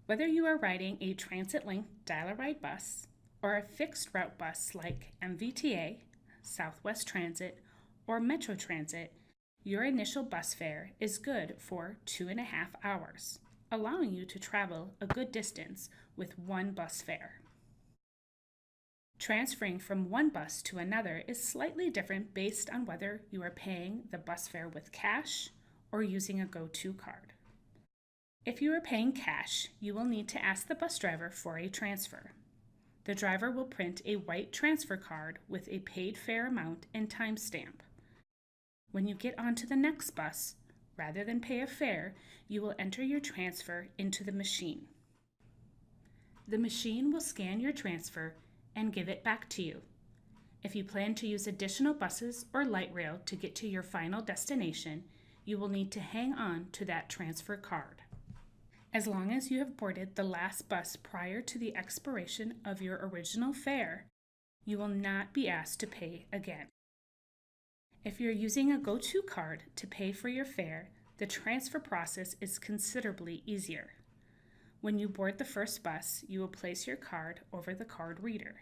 Whether you are riding a transit-link dial-a-ride bus or a fixed route bus like MVTA, Southwest Transit, or Metro Transit, your initial bus fare is good for 2.5 hours, allowing you to travel a good distance with one bus fare. Transferring from one bus to another is slightly different based on whether you are paying the bus fare with cash or using a Go-To card. If you are paying cash, you will need to ask the bus driver for a transfer. The driver will print a white transfer card with a paid fare amount and timestamp. When you get onto the next bus, rather than pay a fare, you will enter your transfer into the machine. The machine will scan your transfer and give it back to you. If you plan to use additional buses or light rail to get to your final destination, you will need to hang on to that transfer card. As long as you have boarded the last bus prior to the expiration of your original fare, you will not be asked to pay again. If you're using a Go-To card to pay for your fare, the transfer process is considerably easier. When you board the first bus, you will place your card over the card reader.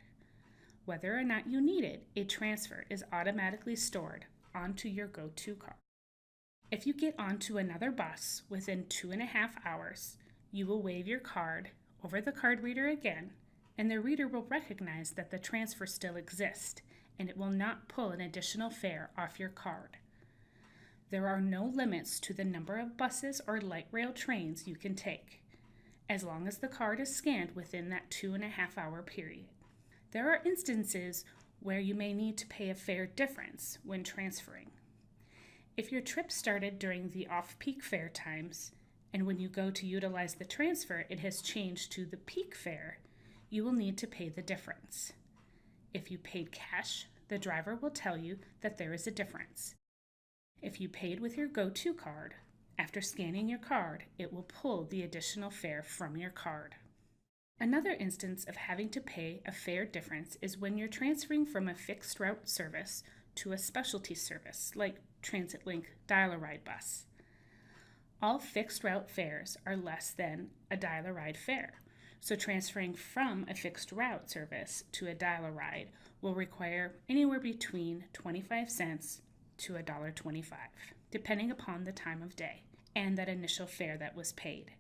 Whether or not you need it, a transfer is automatically stored onto your Go-To card. If you get onto another bus within 2.5 hours, you will wave your card over the card reader again, and the reader will recognize that the transfer still exists, and it will not pull an additional fare off your card. There are no limits to the number of buses or light rail trains you can take, as long as the card is scanned within that 2.5 hour period. There are instances where you may need to pay a fare difference when transferring. If your trip started during the off-peak fare times, and when you go to utilize the transfer it has changed to the peak fare, you will need to pay the difference. If you paid cash, the driver will tell you that there is a difference. If you paid with your Go-To card, after scanning your card, it will pull the additional fare from your card. Another instance of having to pay a fare difference is when you're transferring from a fixed route service to a specialty service like transit-link dial-a-ride bus. All fixed route fares are less than a dial-a-ride fare, so transferring from a fixed route service to a dial-a-ride will require anywhere between 25 cents to $1.25, depending upon the time of day and that initial fare that was paid.